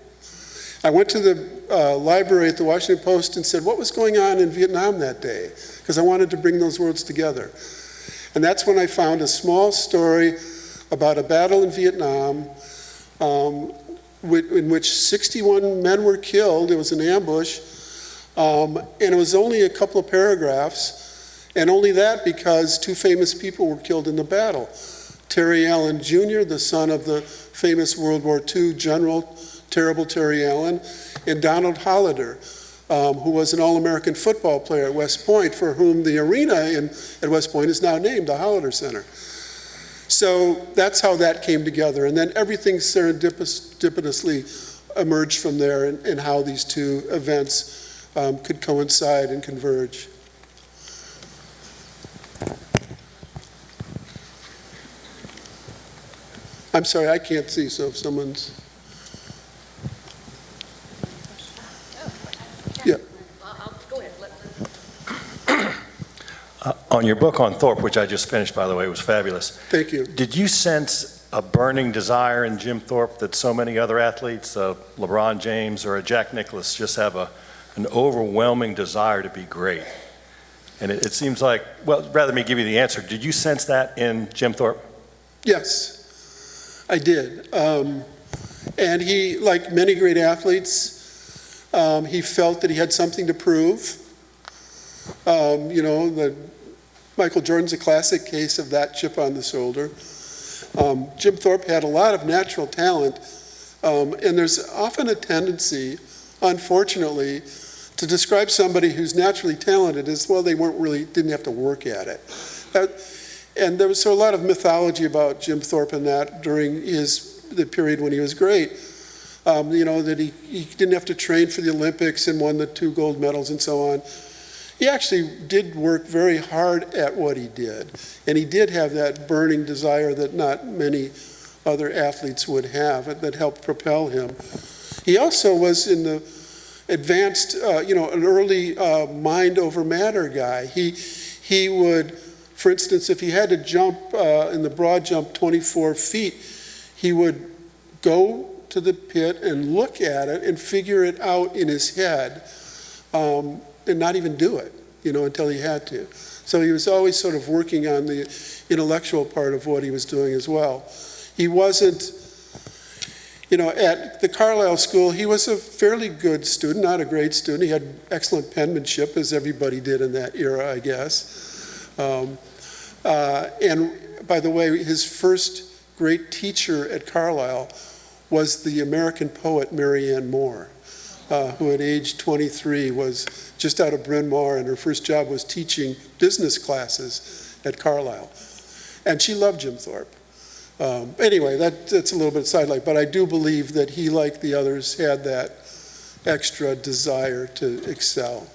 I went to the library at the Washington Post and said, what was going on in Vietnam that day? Because I wanted to bring those worlds together. And that's when I found a small story about a battle in Vietnam in which 61 men were killed. It was an ambush. And it was only a couple of paragraphs, and only that because two famous people were killed in the battle. Terry Allen Jr., the son of the famous World War II General, Terrible Terry Allen, and Donald Hollader, who was an All-American football player at West Point, for whom the arena at West Point is now named the Hollader Center. So that's how that came together. And then everything serendipitously emerged from there, and how these two events could coincide and converge. I'm sorry, I can't see, so if someone's... Yeah. Go ahead. On your book on Thorpe, which I just finished, by the way, it was fabulous. Thank you. Did you sense a burning desire in Jim Thorpe that so many other athletes, LeBron James or a Jack Nicklaus, just have an overwhelming desire to be great? And it seems like, well, rather than me give you the answer, did you sense that in Jim Thorpe? Yes, I did. And he, like many great athletes, he felt that he had something to prove. Michael Jordan's a classic case of that chip on the shoulder. Jim Thorpe had a lot of natural talent, and there's often a tendency, unfortunately, to describe somebody who's naturally talented as, well, they didn't have to work at it. And there was a lot of mythology about Jim Thorpe and that during the period when he was great. That he didn't have to train for the Olympics and won the 2 gold medals and so on. He actually did work very hard at what he did. And he did have that burning desire that not many other athletes would have, that helped propel him. He also was in the advanced, an early mind over matter guy. He would, for instance, if he had to jump in the broad jump 24 feet, he would go to the pit and look at it and figure it out in his head, and not even do it, until he had to. So he was always sort of working on the intellectual part of what he was doing as well. He wasn't, at the Carlisle School, he was a fairly good student, not a great student. He had excellent penmanship, as everybody did in that era, I guess. And by the way, his first great teacher at Carlisle was the American poet Marianne Moore, who at age 23 was just out of Bryn Mawr, and her first job was teaching business classes at Carlisle. And she loved Jim Thorpe. Anyway, that's a little bit sidelight, but I do believe that he, like the others, had that extra desire to excel.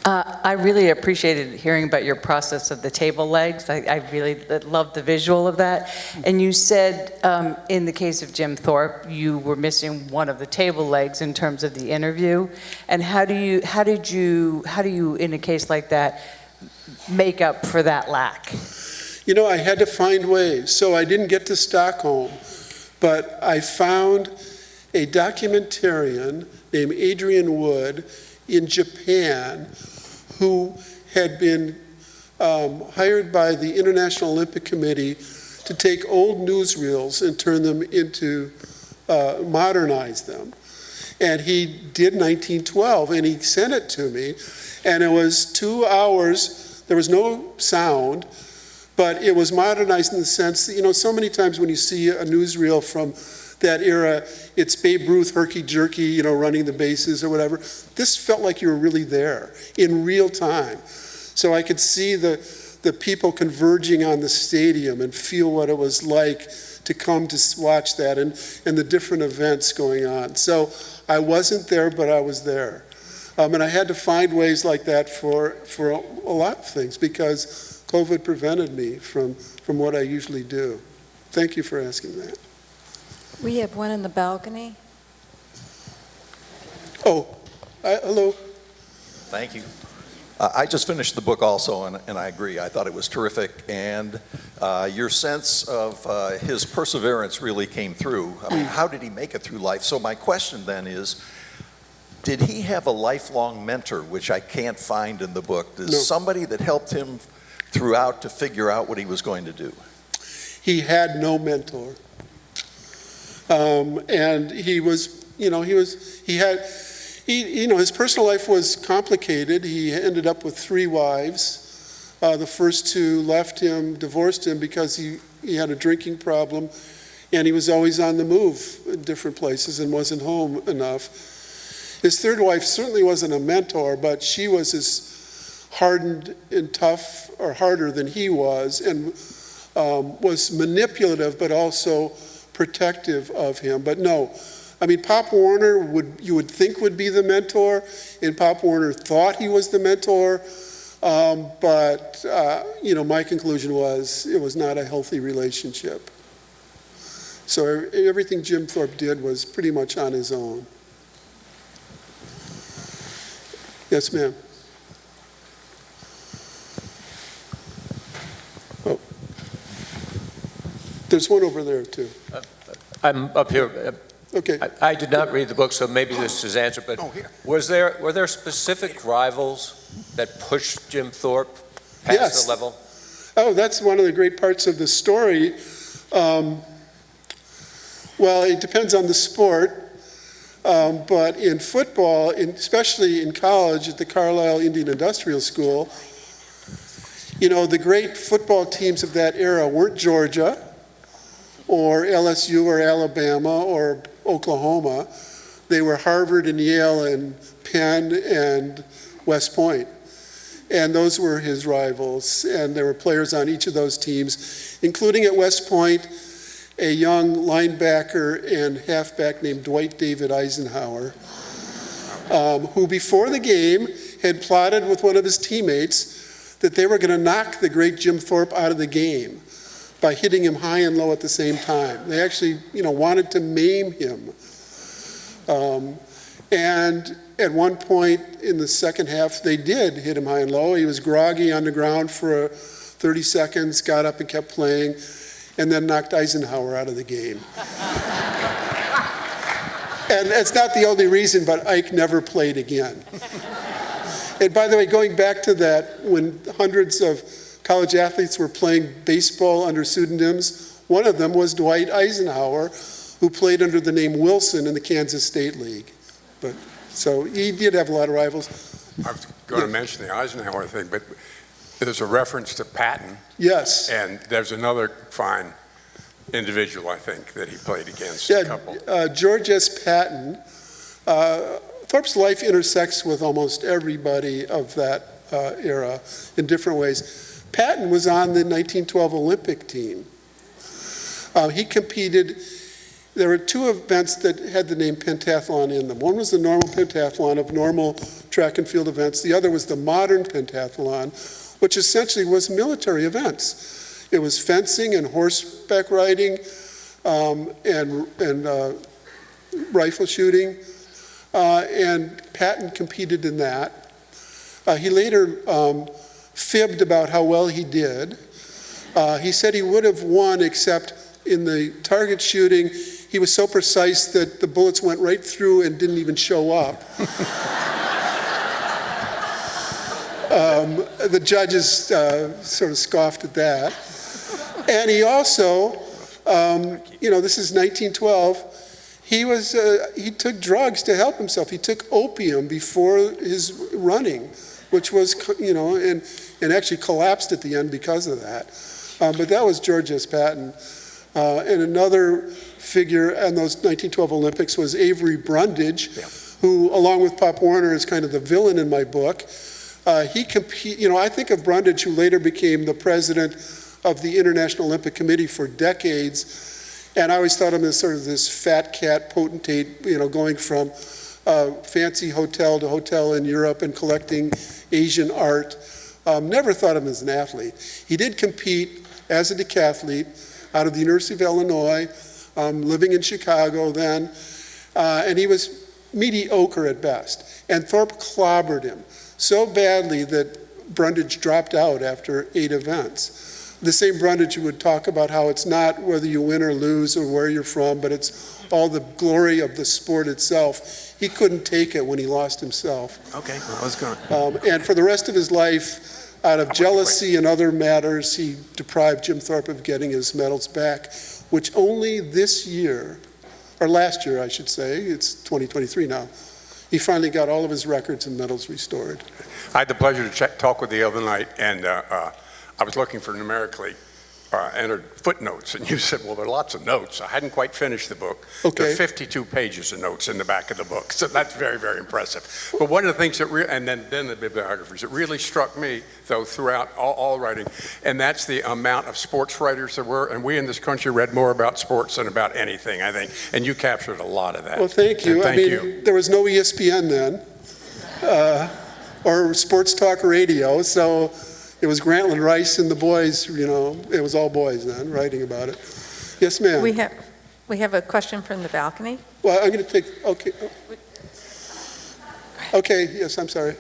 I really appreciated hearing about your process of the table legs. I really loved the visual of that. And you said, in the case of Jim Thorpe, you were missing one of the table legs in terms of the interview. And how do you, in a case like that, make up for that lack? I had to find ways. So I didn't get to Stockholm, but I found a documentarian named Adrian Wood in Japan, who had been hired by the International Olympic Committee to take old newsreels and turn them into, modernize them. And he did 1912, and he sent it to me, and it was 2 hours. There was no sound, but it was modernized in the sense that, so many times when you see a newsreel from that era, it's Babe Ruth herky-jerky, running the bases or whatever. This felt like you were really there in real time. So I could see the people converging on the stadium and feel what it was like to come to watch that and the different events going on. So I wasn't there, but I was there. And I had to find ways like that for a lot of things, because COVID prevented me from what I usually do. Thank you for asking that. We have one in the balcony. Oh, hello. Thank you. I just finished the book also, and I agree. I thought it was terrific, and your sense of his perseverance really came through. I mean, how did he make it through life? So my question then is, did he have a lifelong mentor, which I can't find in the book? Is somebody that helped him throughout to figure out what he was going to do? He had no mentor. And his personal life was complicated. He ended up with 3 wives. The first two left him, divorced him because he had a drinking problem, and he was always on the move in different places and wasn't home enough. His third wife certainly wasn't a mentor, but she was as hardened and tough, or harder than he was, and was manipulative, but also protective of him. But no, I mean, Pop Warner you would think would be the mentor, and Pop Warner thought he was the mentor, but my conclusion was it was not a healthy relationship. So everything Jim Thorpe did was pretty much on his own. Yes, ma'am. Oh, there's one over there too. I'm up here. Okay. I did not read the book, so maybe this is answered, but were there specific rivals that pushed Jim Thorpe past the level? Oh, that's one of the great parts of the story. Well, it depends on the sport, but in football, especially in college at the Carlisle Indian Industrial School, the great football teams of that era weren't Georgia or LSU or Alabama or Oklahoma. They were Harvard and Yale and Penn and West Point. And those were his rivals. And there were players on each of those teams, including at West Point, a young linebacker and halfback named Dwight David Eisenhower, who before the game had plotted with one of his teammates that they were going to knock the great Jim Thorpe out of the game by hitting him high and low at the same time. They actually, wanted to maim him. And at one point in the second half, they did hit him high and low. He was groggy on the ground for 30 seconds, got up and kept playing, and then knocked Eisenhower out of the game. And that's not the only reason, but Ike never played again. And by the way, going back to that, when hundreds of college athletes were playing baseball under pseudonyms, one of them was Dwight Eisenhower, who played under the name Wilson in the Kansas State League. So he did have a lot of rivals. I was going to mention the Eisenhower thing, but there's a reference to Patton. Yes. And there's another fine individual, I think, that he played against a couple. George S. Patton. Thorpe's life intersects with almost everybody of that era in different ways. Patton was on the 1912 Olympic team. He competed. There were two events that had the name pentathlon in them. One was the normal pentathlon of normal track and field events. The other was the modern pentathlon, which essentially was military events. It was fencing and horseback riding and rifle shooting, and Patton competed in that. He later fibbed about how well he did. He said he would have won, except in the target shooting, he was so precise that the bullets went right through and didn't even show up. The judges sort of scoffed at that. And he also, this is 1912, he took drugs to help himself. He took opium before his running, which was, and actually collapsed at the end because of that. But that was George S. Patton. And another figure in those 1912 Olympics was Avery Brundage, who, along with Pop Warner, is kind of the villain in my book. I think of Brundage, who later became the president of the International Olympic Committee for decades, and I always thought of him as sort of this fat cat potentate, going from fancy hotel to hotel in Europe and collecting Asian art. Never thought of him as an athlete. He did compete as a decathlete out of the University of Illinois, living in Chicago then, and he was mediocre at best. And Thorpe clobbered him so badly that Brundage dropped out after 8 events. The same Brundage who would talk about how it's not whether you win or lose or where you're from, but it's all the glory of the sport itself. He couldn't take it when he lost himself. Okay, well, I was going to... And for the rest of his life, out of jealousy and other matters, he deprived Jim Thorpe of getting his medals back, which only this year, or last year I should say, it's 2023 now, he finally got all of his records and medals restored. I had the pleasure to talk with you the other night, and I was looking for numerically entered footnotes, and you said, well, there are lots of notes. I hadn't quite finished the book. Okay. There are 52 pages of notes in the back of the book, so that's very, very impressive. But one of the things that, and then the bibliographies, that really struck me, though, throughout all writing, and that's the amount of sports writers there were, and we in this country read more about sports than about anything, I think, and you captured a lot of that. Well, thank you. And thank I mean, you. there was no ESPN then, or sports talk radio, so it was Grantland Rice and the boys, you know, it was all boys then, writing about it. Yes, ma'am. We have a question from the balcony. Well, I'm going to take, okay. Okay, yes, I'm sorry.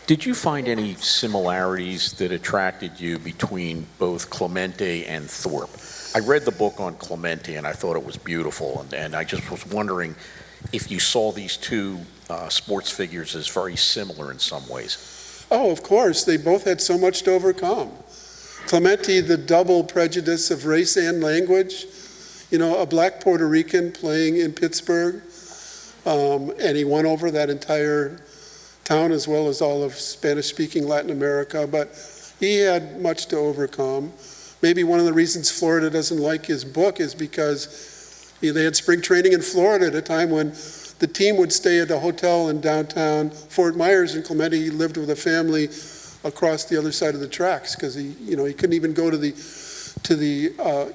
Did you find any similarities that attracted you between both Clemente and Thorpe? I read the book on Clemente and I thought it was beautiful, and I just was wondering if you saw these two sports figures as very similar in some ways. Oh, of course, they both had so much to overcome. Clemente, the double prejudice of race and language, you know, a black Puerto Rican playing in Pittsburgh, and he won over that entire town as well as all of Spanish-speaking Latin America, but he had much to overcome. Maybe one of the reasons Florida doesn't like his book is because they had spring training in Florida at a time when the team would stay at a hotel in downtown Fort Myers, and Clemente lived with a family across the other side of the tracks because he couldn't even go to the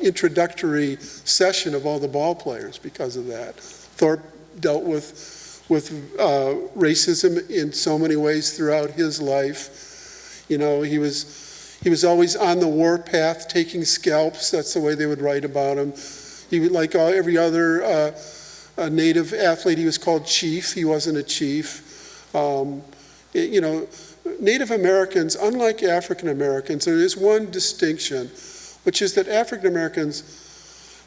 introductory session of all the ball players because of that. Thorpe dealt with racism in so many ways throughout his life. You know, he was always on the warpath, taking scalps. That's the way they would write about him. He would, like every other a native athlete, he was called chief. He wasn't a chief. You know, Native Americans, unlike African Americans, there is one distinction, which is that African Americans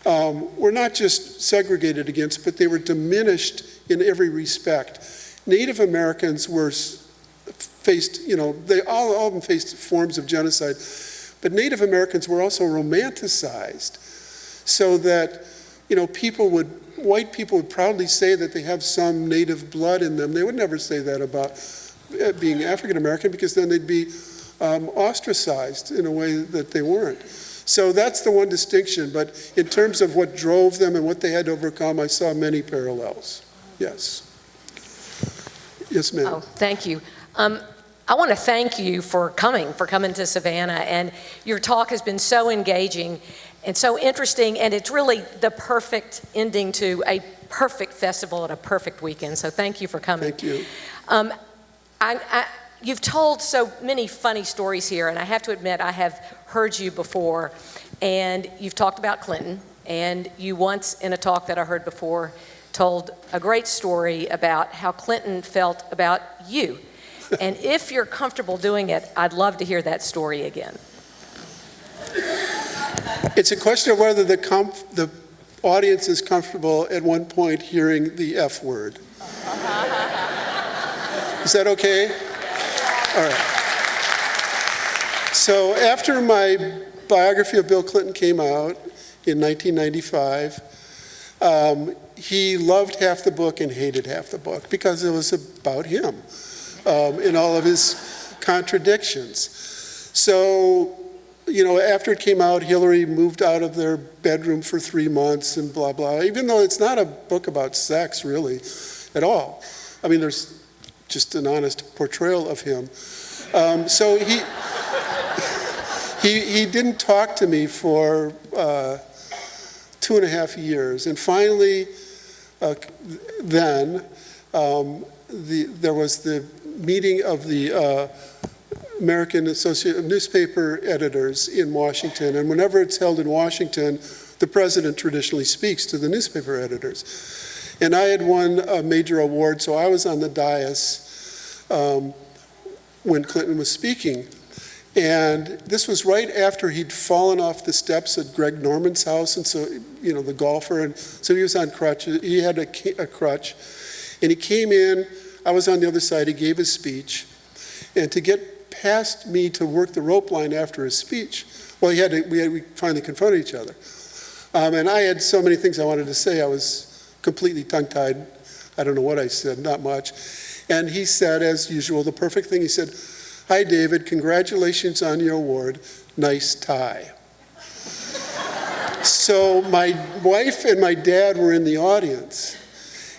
were not just segregated against, but they were diminished in every respect. Native Americans were faced, you know, they all of them faced forms of genocide, but Native Americans were also romanticized so that, you know, white people would proudly say that they have some native blood in them. They would never say that about being African American because then they'd be ostracized in a way that they weren't. So that's the one distinction, but in terms of what drove them and what they had to overcome, I saw many parallels. Yes. Yes, ma'am. Oh, thank you. I want to thank you for coming to Savannah, and your talk has been so engaging and so interesting, and it's really the perfect ending to a perfect festival and a perfect weekend, so thank you for coming. Thank you. You've told so many funny stories here, and I have to admit I have heard you before, and you've talked about Clinton, and you once in a talk that I heard before told a great story about how Clinton felt about you. And if you're comfortable doing it, I'd love to hear that story again. It's a question of whether the audience is comfortable at one point hearing the F word. Is that okay? All right. So after my biography of Bill Clinton came out in 1995, he loved half the book and hated half the book because it was about him in all of his contradictions. So, you know, after it came out, Hillary moved out of their bedroom for 3 months and blah, blah, even though it's not a book about sex, really, at all. I mean, there's just an honest portrayal of him. So he didn't talk to me for 2.5 years. And finally, then, there was the meeting of the American Association of Newspaper Editors in Washington. And whenever it's held in Washington, the president traditionally speaks to the newspaper editors. And I had won a major award, so I was on the dais when Clinton was speaking. And this was right after he'd fallen off the steps at Greg Norman's house, and so, you know, the golfer, and so he was on crutches. He had a crutch, and he came in. I was on the other side. He gave his speech, and to get past me to work the rope line after his speech, well, we finally confronted each other, and I had so many things I wanted to say. I was completely tongue-tied. I don't know what I said, not much. And he said, as usual, the perfect thing. He said, "Hi, David, congratulations on your award. Nice tie." So my wife and my dad were in the audience,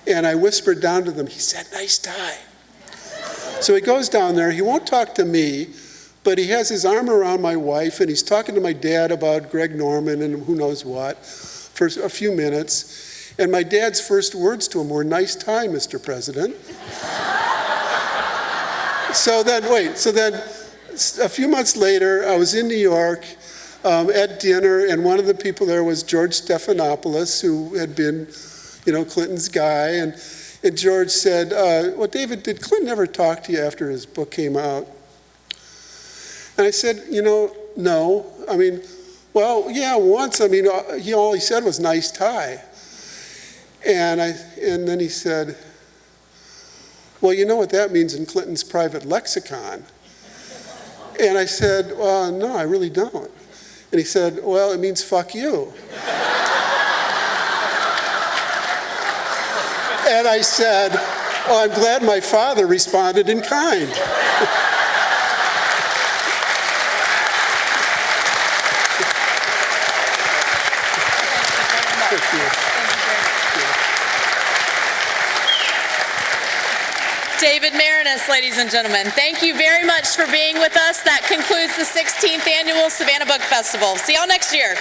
and I whispered down to them, he said, "Nice tie." So he goes down there. He won't talk to me, but he has his arm around my wife, and he's talking to my dad about Greg Norman and who knows what for a few minutes. And my dad's first words to him were, "Nice tie, Mr. President." So then a few months later, I was in New York at dinner, and one of the people there was George Stephanopoulos, who had been, Clinton's guy. And George said, "Well, David, did Clinton ever talk to you after his book came out?" And I said, no. I mean, well, yeah, once. I mean, all he said was "nice tie." And then he said, "Well, you know what that means in Clinton's private lexicon?" And I said, "Well, no, I really don't." And he said, "Well, it means fuck you." And I said, "Oh, I'm glad my father responded in kind." Thank you. David Maraniss, ladies and gentlemen, thank you very much for being with us. That concludes the 16th Annual Savannah Book Festival. See y'all next year.